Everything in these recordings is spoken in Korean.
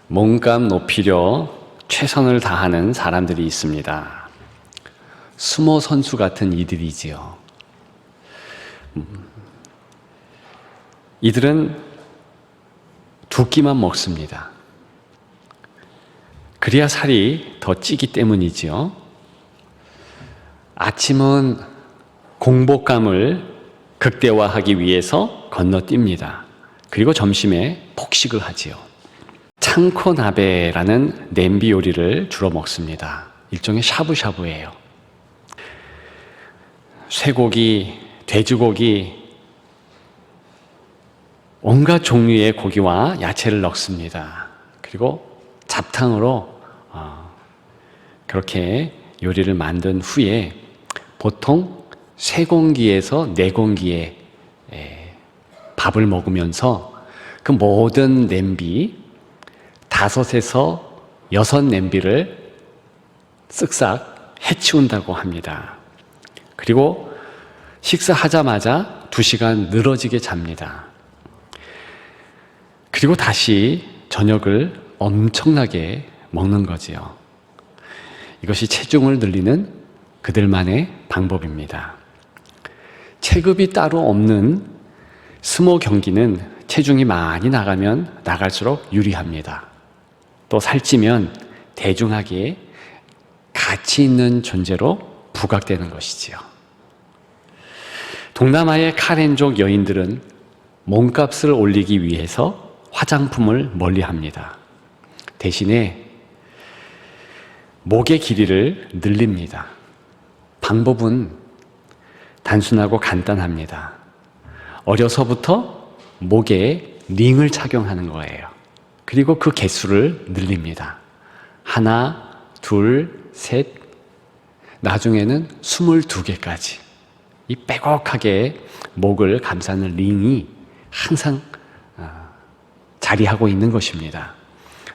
몸값 높이려 최선을 다하는 사람들이 있습니다. 수모 선수 같은 이들이지요. 이들은 두 끼만 먹습니다. 그래야 살이 더 찌기 때문이지요. 아침은 공복감을 극대화하기 위해서 건너뜁니다. 그리고 점심에 폭식을 하지요. 창코나베라는 냄비 요리를 주로 먹습니다. 일종의 샤브샤브예요. 쇠고기, 돼지고기, 온갖 종류의 고기와 야채를 넣습니다. 그리고 잡탕으로 그렇게 요리를 만든 후에 보통 3공기에서 4공기의 밥을 먹으면서 그 모든 냄비 5에서 6 냄비를 쓱싹 해치운다고 합니다. 그리고 식사하자마자 2시간 늘어지게 잡니다. 그리고 다시 저녁을 엄청나게 먹는 거지요. 이것이 체중을 늘리는 그들만의 방법입니다. 체급이 따로 없는 스모 경기는 체중이 많이 나가면 나갈수록 유리합니다. 또 살찌면 대중하게 가치 있는 존재로 부각되는 것이지요. 동남아의 카렌족 여인들은 몸값을 올리기 위해서 화장품을 멀리합니다. 대신에 목의 길이를 늘립니다. 방법은 단순하고 간단합니다. 어려서부터 목에 링을 착용하는 거예요. 그리고 그 개수를 늘립니다. 1, 2, 3, 나중에는 22개까지. 이 빼곡하게 목을 감싸는 링이 항상 자리하고 있는 것입니다.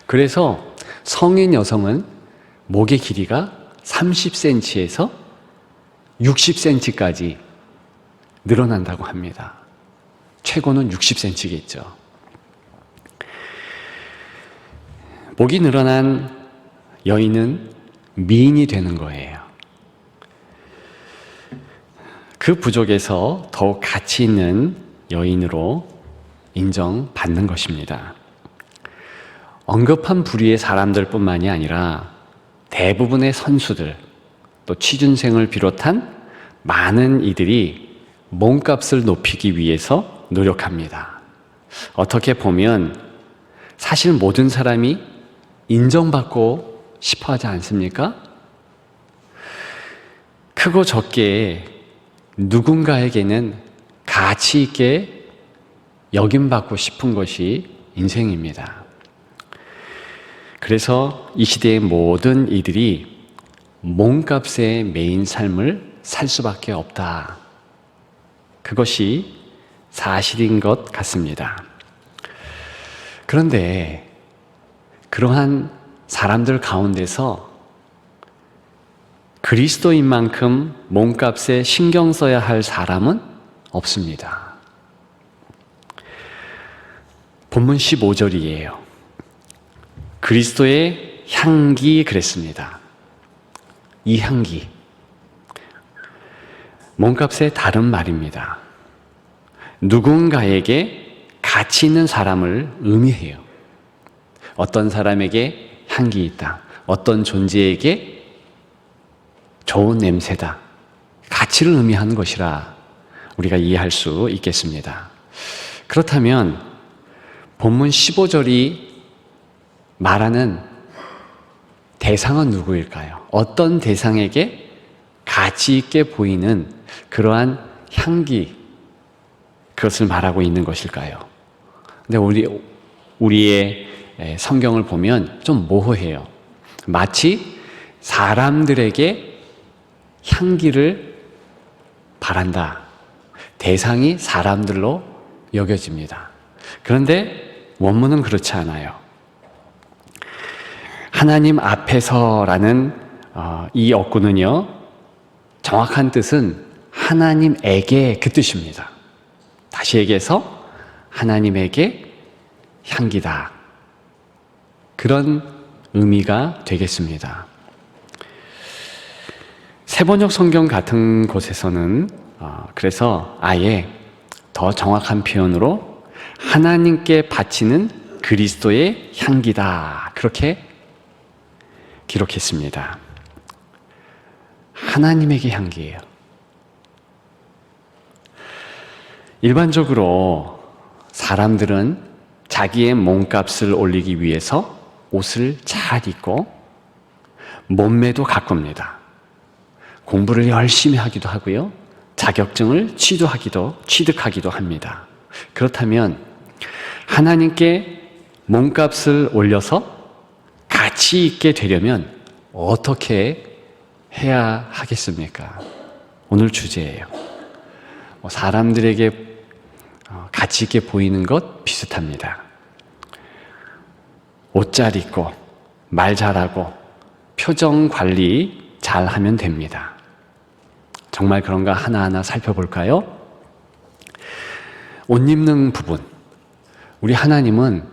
그래서 성인 여성은 목의 길이가 30cm에서 60cm까지 늘어난다고 합니다. 최고는 60cm겠죠. 목이 늘어난 여인은 미인이 되는 거예요. 그 부족에서 더욱 가치 있는 여인으로 인정받는 것입니다. 언급한 부류의 사람들뿐만이 아니라 대부분의 선수들, 또 취준생을 비롯한 많은 이들이 몸값을 높이기 위해서 노력합니다. 어떻게 보면 사실 모든 사람이 인정받고 싶어 하지 않습니까? 크고 적게 누군가에게는 가치 있게 여김받고 싶은 것이 인생입니다. 그래서 이 시대의 모든 이들이 몸값에 매인 삶을 살 수밖에 없다. 그것이 사실인 것 같습니다. 그런데 그러한 사람들 가운데서 그리스도인 만큼 몸값에 신경 써야 할 사람은 없습니다. 본문 15절이에요. 그리스도의 향기 그랬습니다. 이 향기. 몸값의 다른 말입니다. 누군가에게 가치 있는 사람을 의미해요. 어떤 사람에게 향기 있다. 어떤 존재에게 좋은 냄새다. 가치를 의미하는 것이라 우리가 이해할 수 있겠습니다. 그렇다면 본문 15절이 말하는 대상은 누구일까요? 어떤 대상에게 가치 있게 보이는 그러한 향기, 그것을 말하고 있는 것일까요? 근데 우리의 성경을 보면 좀 모호해요. 마치 사람들에게 향기를 바란다. 대상이 사람들로 여겨집니다. 그런데 원문은 그렇지 않아요. 하나님 앞에서라는 이 어구는요, 정확한 뜻은 하나님에게 그 뜻입니다. 다시 얘기해서 하나님에게 향기다. 그런 의미가 되겠습니다. 세번역 성경 같은 곳에서는 그래서 아예 더 정확한 표현으로 하나님께 바치는 그리스도의 향기다, 그렇게 기록했습니다. 하나님에게 향기예요. 일반적으로 사람들은 자기의 몸값을 올리기 위해서 옷을 잘 입고 몸매도 가꿉니다. 공부를 열심히 하기도 하고요. 자격증을 취득하기도 합니다. 그렇다면 하나님께 몸값을 올려서 가치 있게 되려면 어떻게 해야 하겠습니까? 오늘 주제예요. 사람들에게 가치 있게 보이는 것 비슷합니다. 옷 잘 입고 말 잘하고 표정 관리 잘 하면 됩니다. 정말 그런가 하나하나 살펴볼까요? 옷 입는 부분. 우리 하나님은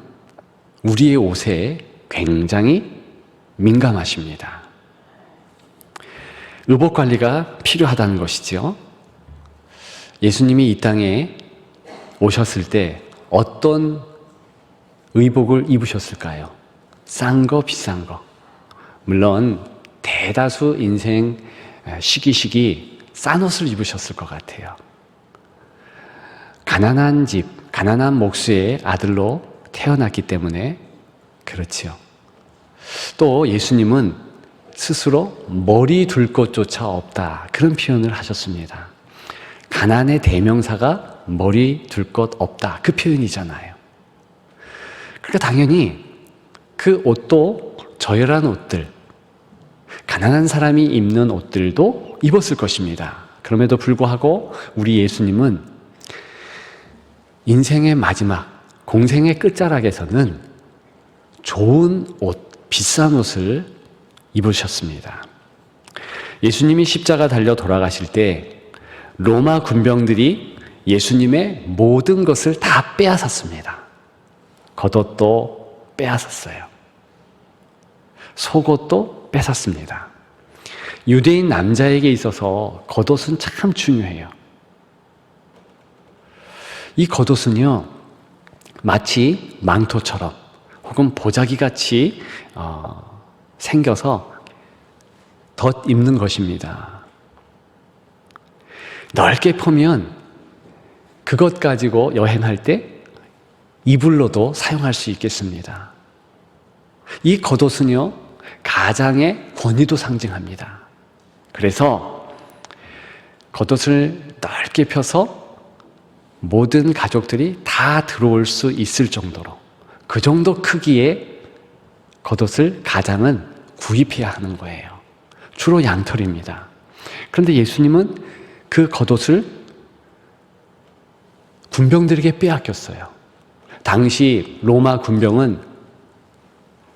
우리의 옷에 굉장히 민감하십니다. 의복 관리가 필요하다는 것이죠. 예수님이 이 땅에 오셨을 때 어떤 의복을 입으셨을까요? 싼 거, 비싼 거. 물론 대다수 인생 시기시기 싼 옷을 입으셨을 것 같아요. 가난한 집, 가난한 목수의 아들로 태어났기 때문에 그렇지요. 또 예수님은 스스로 머리 둘 곳조차 없다, 그런 표현을 하셨습니다. 가난의 대명사가 머리 둘 곳 없다, 그 표현이잖아요. 그러니까 당연히 그 옷도 저열한 옷들, 가난한 사람이 입는 옷들도 입었을 것입니다. 그럼에도 불구하고 우리 예수님은 인생의 마지막, 공생의 끝자락에서는 좋은 옷, 비싼 옷을 입으셨습니다. 예수님이 십자가 달려 돌아가실 때 로마 군병들이 예수님의 모든 것을 다 빼앗았습니다. 겉옷도 빼앗았어요. 속옷도 뺏었습니다. 유대인 남자에게 있어서 겉옷은 참 중요해요. 이 겉옷은요, 마치 망토처럼 혹은 보자기같이 생겨서 덧 입는 것입니다. 넓게 펴면 그것 가지고 여행할 때 이불로도 사용할 수 있겠습니다. 이 겉옷은요, 가장의 권위도 상징합니다. 그래서 겉옷을 넓게 펴서 모든 가족들이 다 들어올 수 있을 정도로, 그 정도 크기의 겉옷을 가장은 구입해야 하는 거예요. 주로 양털입니다. 그런데 예수님은 그 겉옷을 군병들에게 빼앗겼어요. 당시 로마 군병은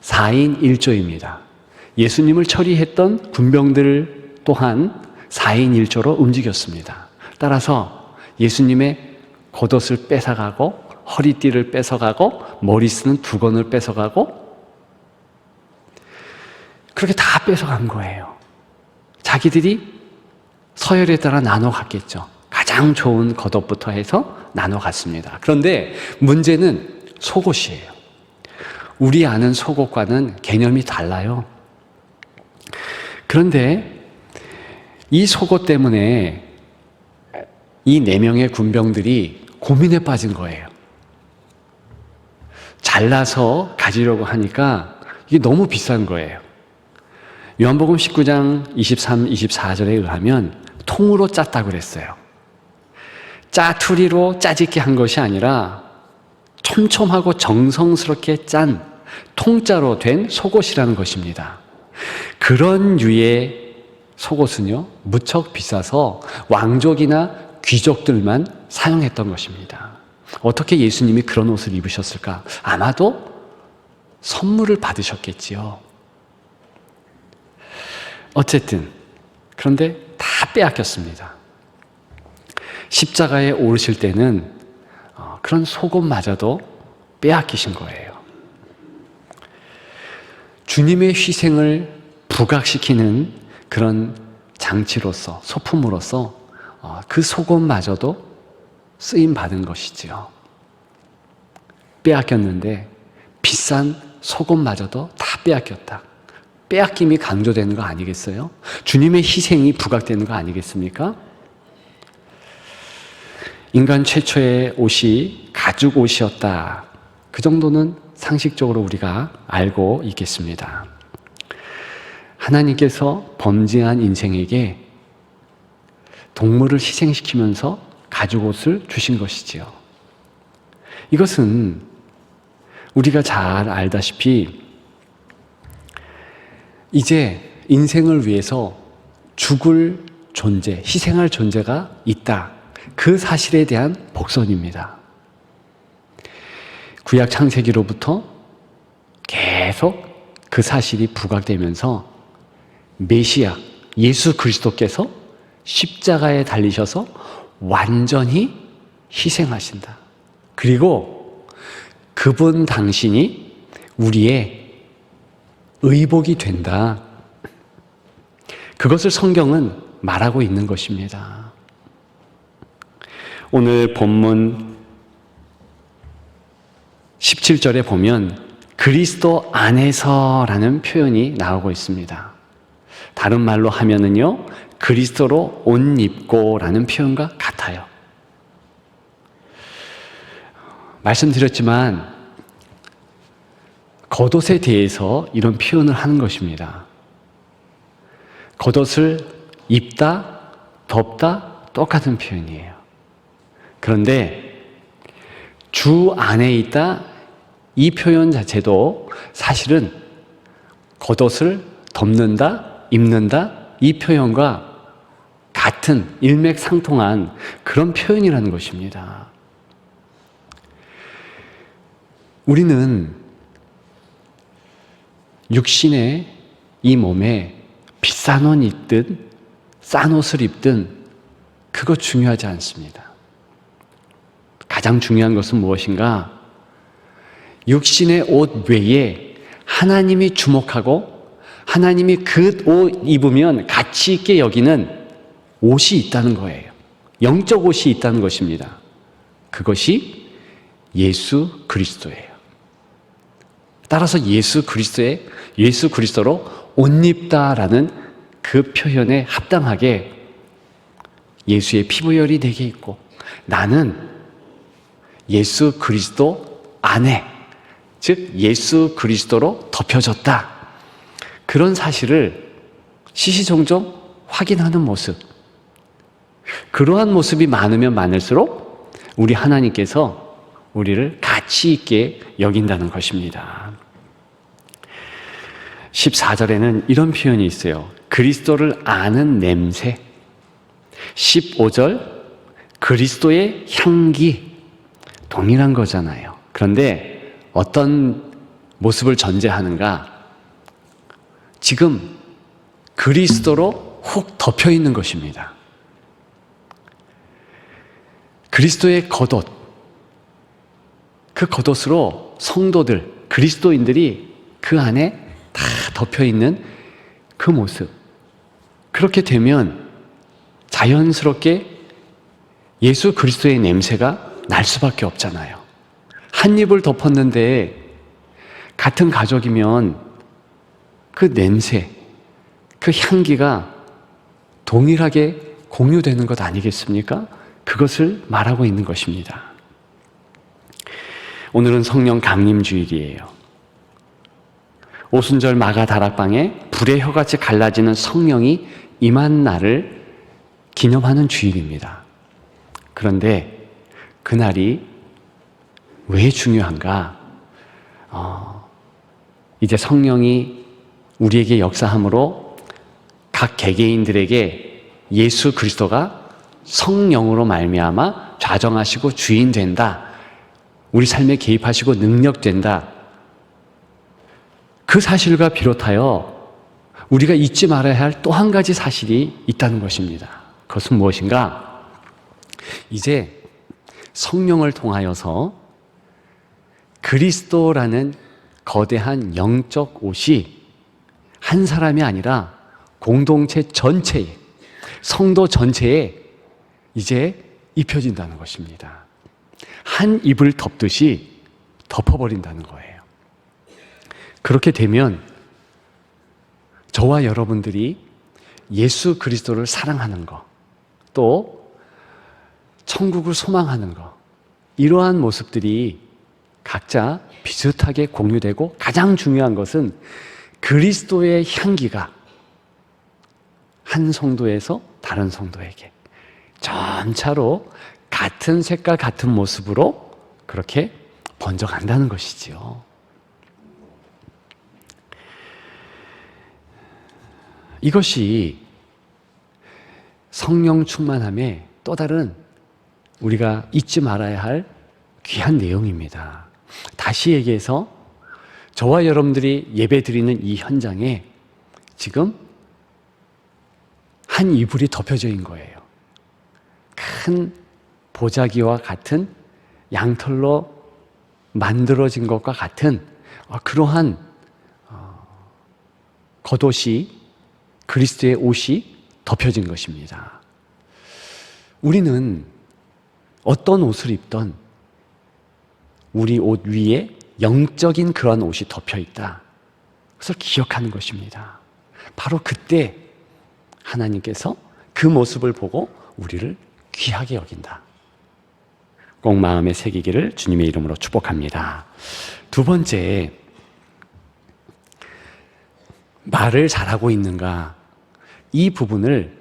4인 1조입니다. 예수님을 처리했던 군병들 또한 4인 1조로 움직였습니다. 따라서 예수님의 겉옷을 뺏어가고 허리띠를 뺏어가고 머리 쓰는 두건을 뺏어가고 그렇게 다 뺏어간 거예요. 자기들이 서열에 따라 나눠 갔겠죠. 가장 좋은 겉옷부터 해서 나눠 갔습니다. 그런데 문제는 속옷이에요. 우리 아는 속옷과는 개념이 달라요. 그런데 이 속옷 때문에 이 4명의 군병들이 고민에 빠진 거예요. 잘라서 가지려고 하니까 이게 너무 비싼 거예요. 요한복음 19장 23, 24절에 의하면 통으로 짰다고 그랬어요. 짜투리로 짜집게 한 것이 아니라 촘촘하고 정성스럽게 짠 통짜로 된 속옷이라는 것입니다. 그런 류의 속옷은요, 무척 비싸서 왕족이나 귀족들만 사용했던 것입니다. 어떻게 예수님이 그런 옷을 입으셨을까? 아마도 선물을 받으셨겠지요. 어쨌든 그런데 다 빼앗겼습니다. 십자가에 오르실 때는 그런 속옷마저도 빼앗기신 거예요. 주님의 희생을 부각시키는 그런 장치로서, 소품으로서 그 속옷마저도 쓰임 받은 것이지요. 빼앗겼는데 비싼 속옷마저도 다 빼앗겼다. 빼앗김이 강조되는 거 아니겠어요? 주님의 희생이 부각되는 거 아니겠습니까? 인간 최초의 옷이 가죽 옷이었다. 그 정도는 상식적으로 우리가 알고 있겠습니다. 하나님께서 범죄한 인생에게 동물을 희생시키면서 가죽 옷을 주신 것이지요. 이것은 우리가 잘 알다시피 이제 인생을 위해서 죽을 존재, 희생할 존재가 있다. 그 사실에 대한 복선입니다. 구약 창세기로부터 계속 그 사실이 부각되면서 메시아, 예수 그리스도께서 십자가에 달리셔서 완전히 희생하신다. 그리고 그분 당신이 우리의 의복이 된다. 그것을 성경은 말하고 있는 것입니다. 오늘 본문 17절에 보면 그리스도 안에서라는 표현이 나오고 있습니다. 다른 말로 하면은요, 그리스도로 옷 입고라는 표현과 같아요. 말씀드렸지만 겉옷에 대해서 이런 표현을 하는 것입니다. 겉옷을 입다, 덮다 똑같은 표현이에요. 그런데 주 안에 있다 이 표현 자체도 사실은 겉옷을 덮는다, 입는다 이 표현과 같은 일맥상통한 그런 표현이라는 것입니다. 우리는 육신의 이 몸에 비싼 옷 입든 싼 옷을 입든 그거 중요하지 않습니다. 가장 중요한 것은 무엇인가? 육신의 옷 외에 하나님이 주목하고 하나님이 그 옷 입으면 가치 있게 여기는 옷이 있다는 거예요. 영적 옷이 있다는 것입니다. 그것이 예수 그리스도예요. 따라서 예수 그리스도로 옷 입다라는 그 표현에 합당하게 예수의 피부열이 내게 있고 나는 예수 그리스도 안에, 즉 예수 그리스도로 덮여졌다. 그런 사실을 시시종종 확인하는 모습. 그러한 모습이 많으면 많을수록 우리 하나님께서 우리를 가치 있게 여긴다는 것입니다. 14절에는 이런 표현이 있어요. 그리스도를 아는 냄새. 15절 그리스도의 향기. 동일한 거잖아요. 그런데 어떤 모습을 전제하는가? 지금 그리스도로 훅 덮여 있는 것입니다. 그리스도의 겉옷, 그 겉옷으로 성도들, 그리스도인들이 그 안에 다 덮여 있는 그 모습. 그렇게 되면 자연스럽게 예수 그리스도의 냄새가 날 수밖에 없잖아요. 한 입을 덮었는데 같은 가족이면 그 냄새, 그 향기가 동일하게 공유되는 것 아니겠습니까? 그것을 말하고 있는 것입니다. 오늘은 성령 강림주일이에요. 오순절 마가 다락방에 불의 혀같이 갈라지는 성령이 임한 날을 기념하는 주일입니다. 그런데 그날이 왜 중요한가? 이제 성령이 우리에게 역사함으로 각 개개인들에게 예수 그리스도가 성령으로 말미암아 좌정하시고 주인 된다. 우리 삶에 개입하시고 능력된다. 그 사실과 비롯하여 우리가 잊지 말아야 할 또 한 가지 사실이 있다는 것입니다. 그것은 무엇인가? 이제 성령을 통하여서 그리스도라는 거대한 영적 옷이 한 사람이 아니라 공동체 전체에, 성도 전체에 이제 입혀진다는 것입니다. 한 입을 덮듯이 덮어버린다는 거예요. 그렇게 되면 저와 여러분들이 예수 그리스도를 사랑하는 것, 또 천국을 소망하는 것, 이러한 모습들이 각자 비슷하게 공유되고, 가장 중요한 것은 그리스도의 향기가 한 성도에서 다른 성도에게 점차로 같은 색깔, 같은 모습으로 그렇게 번져간다는 것이지요. 이것이 성령 충만함의 또 다른 우리가 잊지 말아야 할 귀한 내용입니다. 다시 얘기해서 저와 여러분들이 예배드리는 이 현장에 지금 한 이불이 덮여져 있는 거예요. 큰 보자기와 같은 양털로 만들어진 것과 같은 그러한 겉옷이, 그리스도의 옷이 덮여진 것입니다. 우리는 어떤 옷을 입던 우리 옷 위에 영적인 그런 옷이 덮여 있다. 그것을 기억하는 것입니다. 바로 그때 하나님께서 그 모습을 보고 우리를 귀하게 여긴다. 꼭 마음에 새기기를 주님의 이름으로 축복합니다. 두 번째, 말을 잘하고 있는가? 이 부분을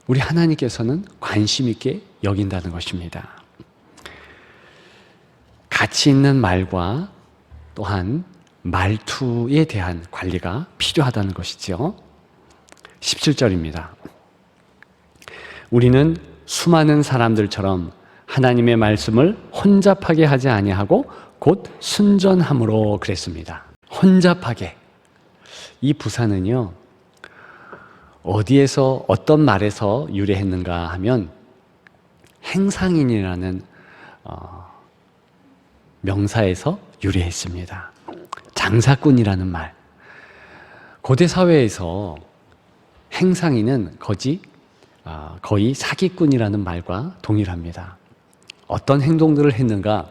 우리 하나님께서는 관심 있게 여긴다는 것입니다. 가치 있는 말과 또한 말투에 대한 관리가 필요하다는 것이죠. 17절입니다. 우리는 수많은 사람들처럼 하나님의 말씀을 혼잡하게 하지 아니하고 곧 순전함으로 그랬습니다. 혼잡하게. 이 부사는요, 어디에서 어떤 말에서 유래했는가 하면 행상인이라는 명사에서 유래했습니다. 장사꾼이라는 말. 고대 사회에서 행상인은 거의 사기꾼이라는 말과 동일합니다. 어떤 행동들을 했는가?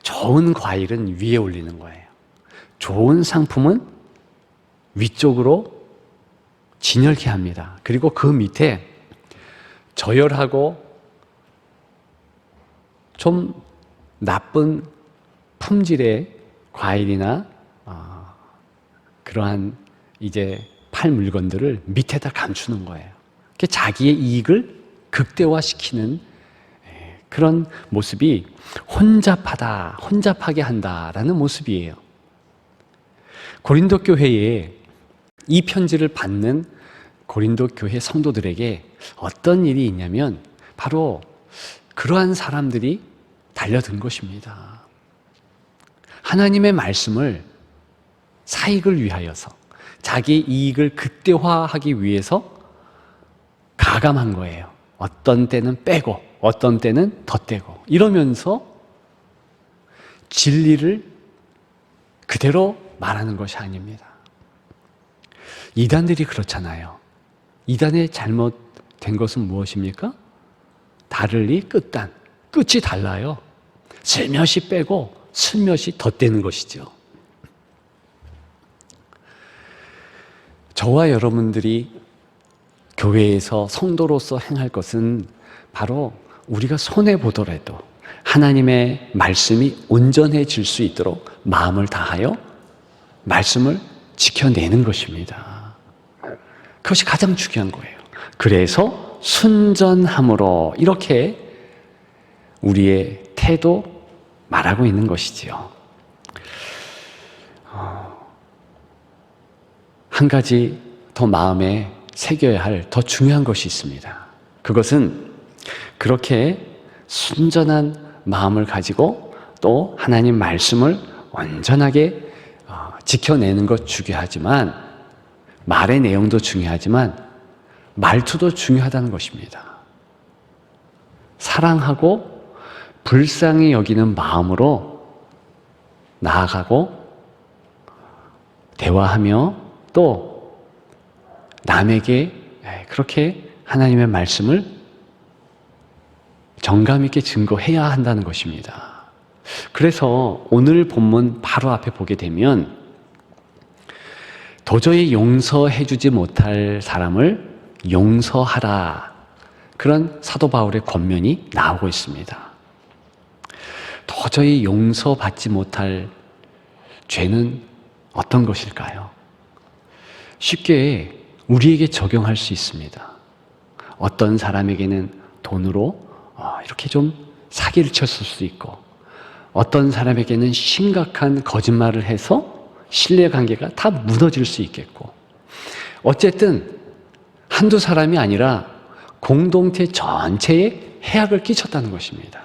좋은 과일은 위에 올리는 거예요. 좋은 상품은 위쪽으로 진열케 합니다. 그리고 그 밑에 저열하고 좀 나쁜 품질의 과일이나 그러한 이제 팔 물건들을 밑에다 감추는 거예요. 자기의 이익을 극대화시키는 그런 모습이 혼잡하게 한다라는 모습이에요. 고린도 교회에 이 편지를 받는 고린도 교회 성도들에게 어떤 일이 있냐면 바로 그러한 사람들이 달려든 것입니다. 하나님의 말씀을 사익을 위하여서, 자기 이익을 극대화하기 위해서 가감한 거예요. 어떤 때는 빼고 어떤 때는 덧대고 이러면서 진리를 그대로 말하는 것이 아닙니다. 이단들이 그렇잖아요. 이단의 잘못된 것은 무엇입니까? 다를리 끝단, 끝이 달라요. 슬며시 빼고 슬며시 덧대는 것이죠. 저와 여러분들이 교회에서 성도로서 행할 것은 바로 우리가 손해보더라도 하나님의 말씀이 온전해질 수 있도록 마음을 다하여 말씀을 지켜내는 것입니다. 그것이 가장 중요한 거예요. 그래서 순전함으로 이렇게 우리의 태도 말하고 있는 것이지요. 한 가지 더 마음에 새겨야 할 더 중요한 것이 있습니다. 그것은 그렇게 순전한 마음을 가지고 또 하나님 말씀을 온전하게 지켜내는 것 중요하지만, 말의 내용도 중요하지만 말투도 중요하다는 것입니다. 사랑하고 불쌍히 여기는 마음으로 나아가고 대화하며 또 남에게 그렇게 하나님의 말씀을 정감 있게 증거해야 한다는 것입니다. 그래서 오늘 본문 바로 앞에 보게 되면 도저히 용서해주지 못할 사람을 용서하라, 그런 사도 바울의 권면이 나오고 있습니다. 도저히 용서받지 못할 죄는 어떤 것일까요? 쉽게 우리에게 적용할 수 있습니다. 어떤 사람에게는 돈으로 이렇게 좀 사기를 쳤을 수 있고, 어떤 사람에게는 심각한 거짓말을 해서 신뢰관계가 다 무너질 수 있겠고, 어쨌든 한두 사람이 아니라 공동체 전체에 해악을 끼쳤다는 것입니다.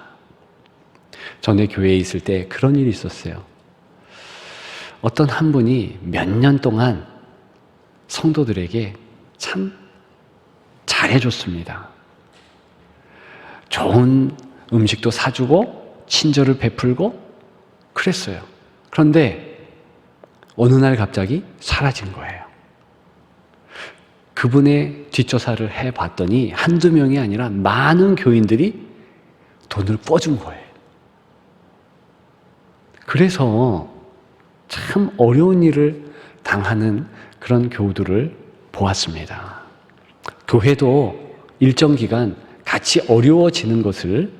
전에 교회에 있을 때 그런 일이 있었어요. 어떤 한 분이 몇 년 동안 성도들에게 참 잘해줬습니다. 좋은 음식도 사주고 친절을 베풀고 그랬어요. 그런데 어느 날 갑자기 사라진 거예요. 그분의 뒷조사를 해봤더니 한두 명이 아니라 많은 교인들이 돈을 꿔준 거예요. 그래서 참 어려운 일을 당하는 그런 교우들을 보았습니다. 교회도 일정 기간 같이 어려워지는 것을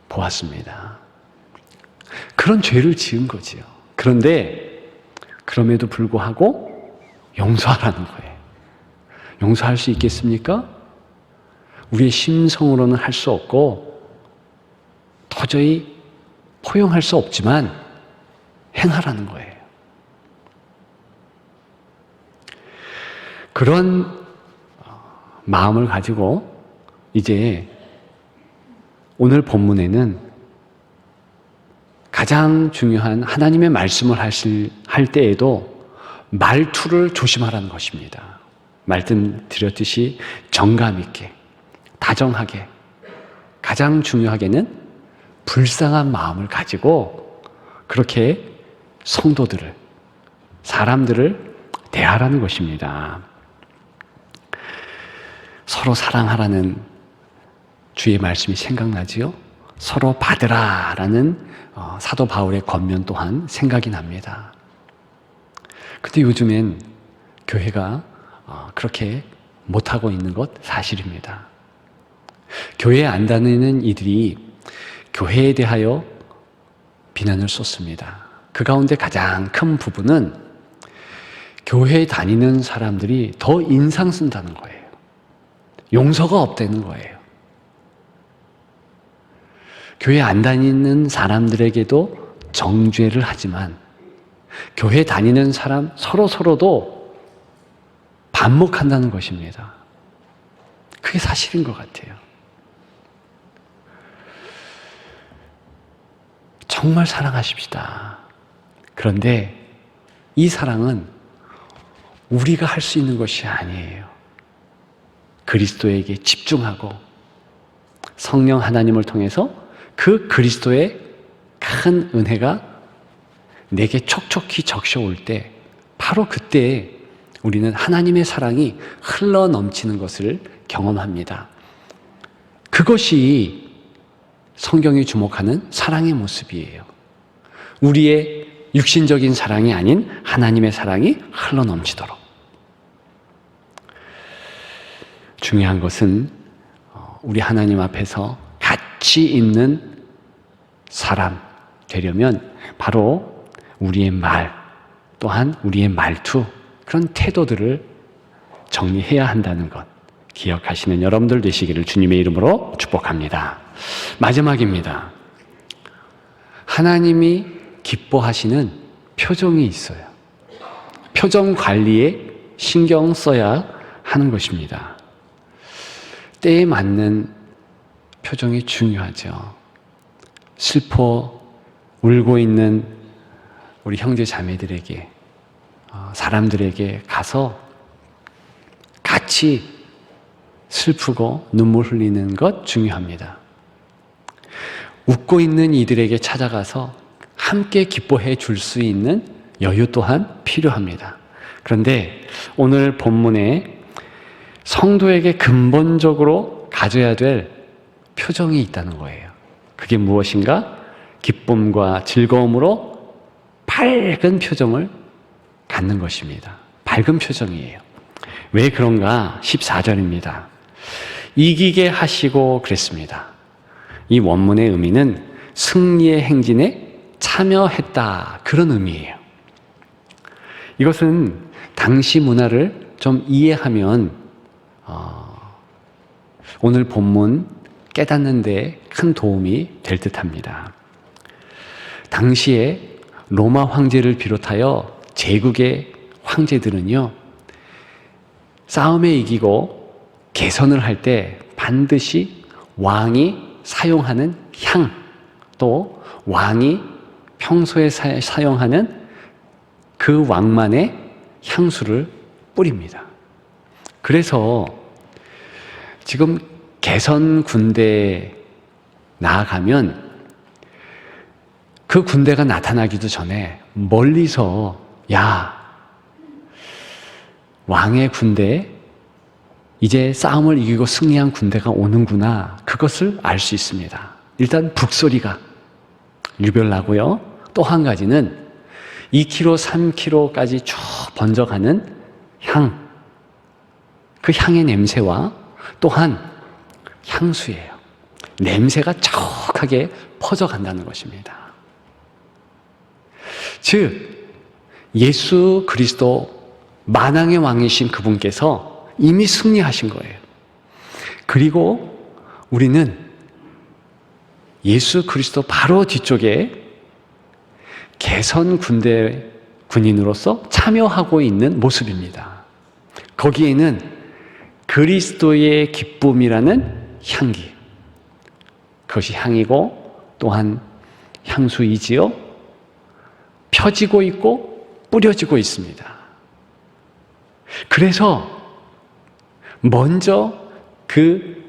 보았습니다. 그런 죄를 지은 거지요. 그런데 그럼에도 불구하고 용서하라는 거예요. 용서할 수 있겠습니까? 우리의 심성으로는 할 수 없고 도저히 포용할 수 없지만 행하라는 거예요. 그런 마음을 가지고 이제 오늘 본문에는 가장 중요한 하나님의 말씀을 할 때에도 말투를 조심하라는 것입니다. 말씀드렸듯이 정감 있게, 다정하게, 가장 중요하게는 불쌍한 마음을 가지고 그렇게 성도들을, 사람들을 대하라는 것입니다. 서로 사랑하라는 주의 말씀이 생각나지요? 서로 받으라라는 사도 바울의 권면 또한 생각이 납니다. 근데 요즘엔 교회가 그렇게 못하고 있는 것 사실입니다. 교회에 안 다니는 이들이 교회에 대하여 비난을 쏟습니다. 그 가운데 가장 큰 부분은 교회에 다니는 사람들이 더 인상 쓴다는 거예요. 용서가 없다는 거예요. 교회 안 다니는 사람들에게도 정죄를 하지만 교회 다니는 사람 서로도 반목한다는 것입니다. 그게 사실인 것 같아요. 정말 사랑하십시다. 그런데 이 사랑은 우리가 할 수 있는 것이 아니에요. 그리스도에게 집중하고 성령 하나님을 통해서 그 그리스도의 큰 은혜가 내게 촉촉히 적셔올 때 바로 그때 우리는 하나님의 사랑이 흘러 넘치는 것을 경험합니다. 그것이 성경이 주목하는 사랑의 모습이에요. 우리의 육신적인 사랑이 아닌 하나님의 사랑이 흘러 넘치도록. 중요한 것은 우리 하나님 앞에서 가치 있는 사람 되려면 바로 우리의 말, 또한 우리의 말투, 그런 태도들을 정리해야 한다는 것 기억하시는 여러분들 되시기를 주님의 이름으로 축복합니다. 마지막입니다. 하나님이 기뻐하시는 표정이 있어요. 표정 관리에 신경 써야 하는 것입니다. 때에 맞는 표정이 중요하죠. 슬퍼 울고 있는 우리 형제 자매들에게, 사람들에게 가서 같이 슬프고 눈물 흘리는 것 중요합니다. 웃고 있는 이들에게 찾아가서 함께 기뻐해 줄 수 있는 여유 또한 필요합니다. 그런데 오늘 본문에 성도에게 근본적으로 가져야 될 표정이 있다는 거예요. 그게 무엇인가? 기쁨과 즐거움으로 밝은 표정을 갖는 것입니다. 밝은 표정이에요. 왜 그런가? 14절입니다. 이기게 하시고 그랬습니다. 이 원문의 의미는 승리의 행진에 참여했다, 그런 의미예요. 이것은 당시 문화를 좀 이해하면 오늘 본문 깨닫는 데 큰 도움이 될 듯합니다. 당시에 로마 황제를 비롯하여 제국의 황제들은요, 싸움에 이기고 개선을 할 때 반드시 왕이 사용하는 향, 또 왕이 평소에 사용하는 그 왕만의 향수를 뿌립니다. 그래서 지금 개선 군대에 나아가면 그 군대가 나타나기도 전에 멀리서 야, 왕의 군대, 이제 싸움을 이기고 승리한 군대가 오는구나, 그것을 알 수 있습니다. 일단 북소리가 유별나고요. 또 한 가지는 2km, 3km까지 쭉 번져가는 향, 그 향의 냄새와 또한 향수예요. 냄새가 촉하게 퍼져간다는 것입니다. 즉, 예수 그리스도 만왕의 왕이신 그분께서 이미 승리하신 거예요. 그리고 우리는 예수 그리스도 바로 뒤쪽에 개선 군대 군인으로서 참여하고 있는 모습입니다. 거기에는 그리스도의 기쁨이라는 향기, 그것이 향이고 또한 향수이지요, 펴지고 있고 뿌려지고 있습니다. 그래서 먼저 그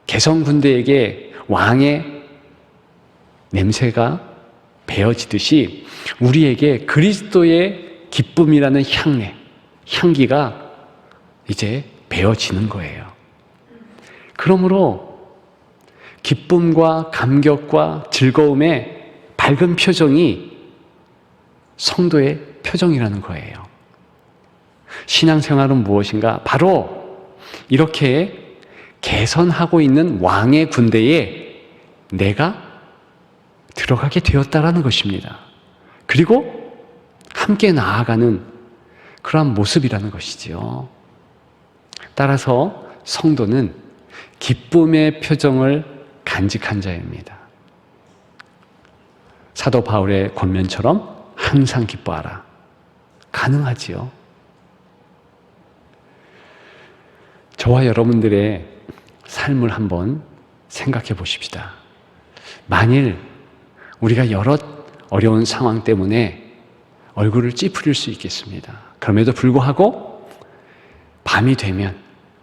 개선 군대에게 왕의 냄새가 배어지듯이 우리에게 그리스도의 기쁨이라는 향기가 이제 배어지는 거예요. 그러므로 기쁨과 감격과 즐거움의 밝은 표정이 성도의 표정이라는 거예요. 신앙생활은 무엇인가? 바로 이렇게 개선하고 있는 왕의 군대에 내가 들어가게 되었다라는 것입니다. 그리고 함께 나아가는 그러한 모습이라는 것이지요. 따라서 성도는 기쁨의 표정을 간직한 자입니다. 사도 바울의 권면처럼 항상 기뻐하라. 가능하지요. 저와 여러분들의 삶을 한번 생각해 보십시다. 만일 우리가 여러 어려운 상황 때문에 얼굴을 찌푸릴 수 있겠습니다. 그럼에도 불구하고 밤이 되면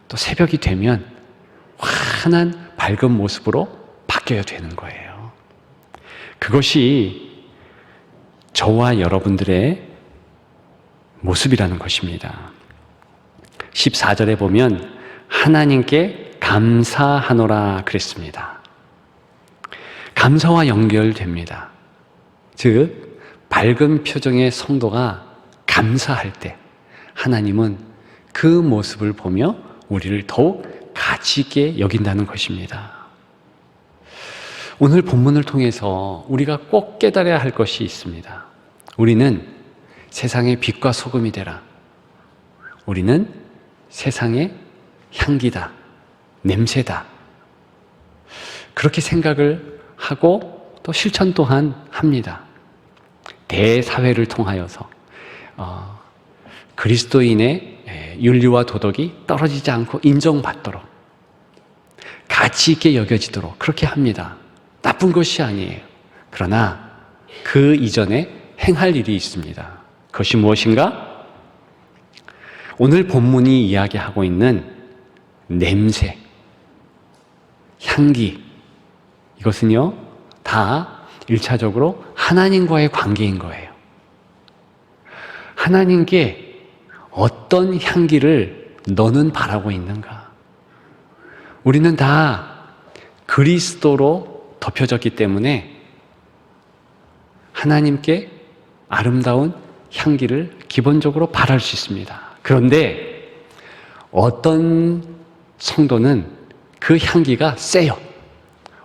또 새벽이 되면 환한 밝은 모습으로 바뀌어야 되는 거예요. 그것이 저와 여러분들의 모습이라는 것입니다. 14절에 보면 하나님께 감사하노라 그랬습니다. 감사와 연결됩니다. 즉, 밝은 표정의 성도가 감사할 때 하나님은 그 모습을 보며 우리를 더욱 가치 있게 여긴다는 것입니다. 오늘 본문을 통해서 우리가 꼭 깨달아야 할 것이 있습니다. 우리는 세상의 빛과 소금이 되라. 우리는 세상의 향기다, 냄새다. 그렇게 생각을 하고 또 실천 또한 합니다. 대사회를 통하여서 그리스도인의 윤리와 도덕이 떨어지지 않고 인정받도록, 가치 있게 여겨지도록 그렇게 합니다. 나쁜 것이 아니에요. 그러나 그 이전에 행할 일이 있습니다. 그것이 무엇인가? 오늘 본문이 이야기하고 있는 냄새, 향기, 이것은요 다 1차적으로 하나님과의 관계인 거예요. 하나님께 어떤 향기를 너는 바라고 있는가? 우리는 다 그리스도로 덮여졌기 때문에 하나님께 아름다운 향기를 기본적으로 바랄 수 있습니다. 그런데 어떤 성도는 그 향기가 세요.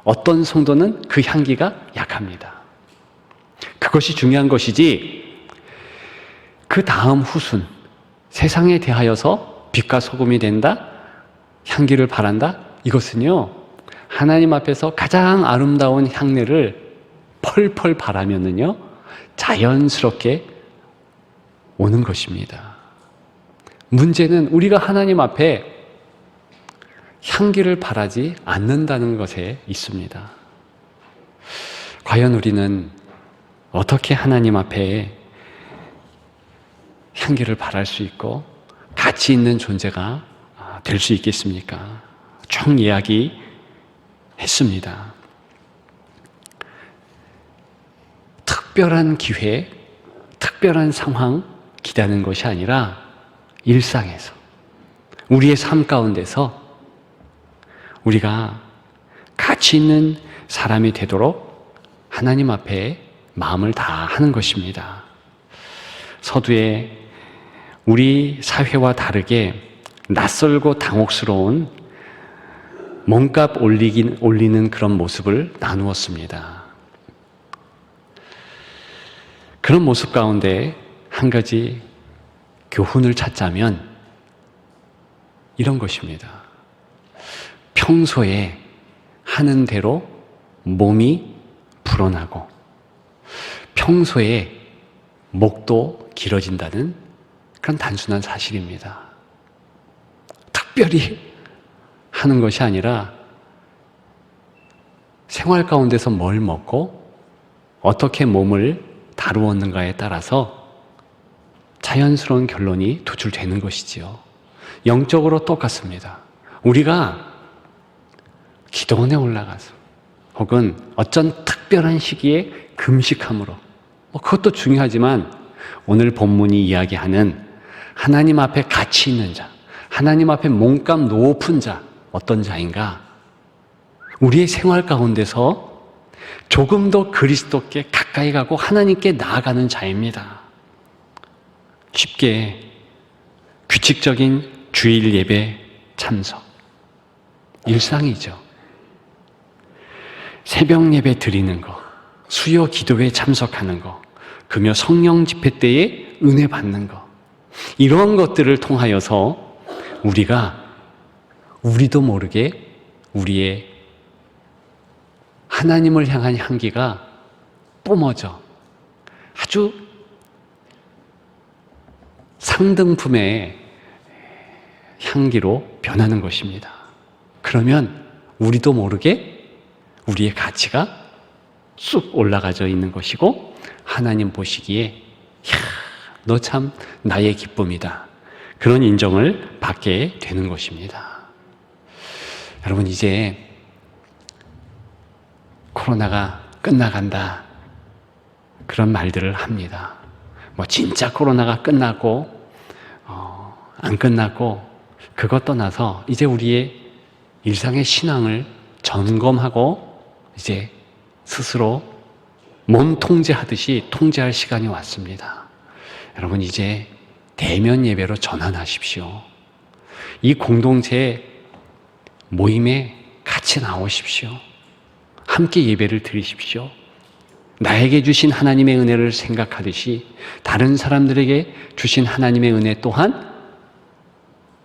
어떤 성도는 그 향기가 약합니다. 그것이 중요한 것이지 그 다음 후순, 세상에 대하여서 빛과 소금이 된다, 향기를 바란다, 이것은요 하나님 앞에서 가장 아름다운 향내를 펄펄 바라면은요 자연스럽게 오는 것입니다. 문제는 우리가 하나님 앞에 향기를 바라지 않는다는 것에 있습니다. 과연 우리는 어떻게 하나님 앞에 향기를 바랄 수 있고 가치 있는 존재가 될 수 있겠습니까? 쭉 이야기했습니다. 특별한 기회, 특별한 상황 기다리는 것이 아니라 일상에서, 우리의 삶 가운데서 우리가 가치 있는 사람이 되도록 하나님 앞에 마음을 다하는 것입니다. 서두에 우리 사회와 다르게 낯설고 당혹스러운 몸값 올리는 그런 모습을 나누었습니다. 그런 모습 가운데 한 가지 교훈을 찾자면 이런 것입니다. 평소에 하는 대로 몸이 불어나고 평소에 목도 길어진다는 그런 단순한 사실입니다. 특별히 하는 것이 아니라 생활 가운데서 뭘 먹고 어떻게 몸을 다루었는가에 따라서 자연스러운 결론이 도출되는 것이지요. 영적으로 똑같습니다. 우리가 기도원에 올라가서 혹은 어떤 특별한 시기에 금식함으로 그것도 중요하지만 오늘 본문이 이야기하는 하나님 앞에 가치 있는 자, 하나님 앞에 몸값 높은 자, 어떤 자인가? 우리의 생활 가운데서 조금 더 그리스도께 가까이 가고 하나님께 나아가는 자입니다. 쉽게 규칙적인 주일 예배 참석, 일상이죠. 새벽 예배 드리는 거, 수요 기도회에 참석하는 거, 금요 성령 집회 때에 은혜 받는 거, 이런 것들을 통하여서 우리도 모르게 우리의 하나님을 향한 향기가 뿜어져 아주 상등품의 향기로 변하는 것입니다. 그러면 우리도 모르게 우리의 가치가 쑥 올라가져 있는 것이고 하나님 보시기에 너 참 나의 기쁨이다. 그런 인정을 받게 되는 것입니다. 여러분, 이제 코로나가 끝나간다, 그런 말들을 합니다. 진짜 코로나가 끝나고 안 끝나고 그것 떠나서 이제 우리의 일상의 신앙을 점검하고 이제 스스로 몸 통제하듯이 통제할 시간이 왔습니다. 여러분, 이제 대면 예배로 전환하십시오. 이 공동체 모임에 같이 나오십시오. 함께 예배를 드리십시오. 나에게 주신 하나님의 은혜를 생각하듯이 다른 사람들에게 주신 하나님의 은혜 또한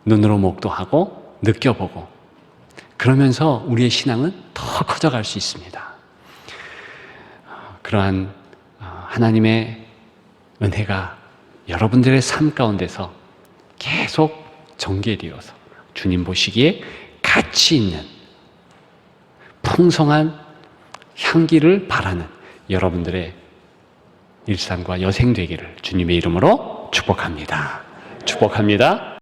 눈으로 목도하고 느껴보고, 그러면서 우리의 신앙은 더 커져갈 수 있습니다. 그러한 하나님의 은혜가 여러분들의 삶 가운데서 계속 전개되어서 주님 보시기에 가치 있는 풍성한 향기를 바라는 여러분들의 일상과 여생 되기를 주님의 이름으로 축복합니다. 축복합니다.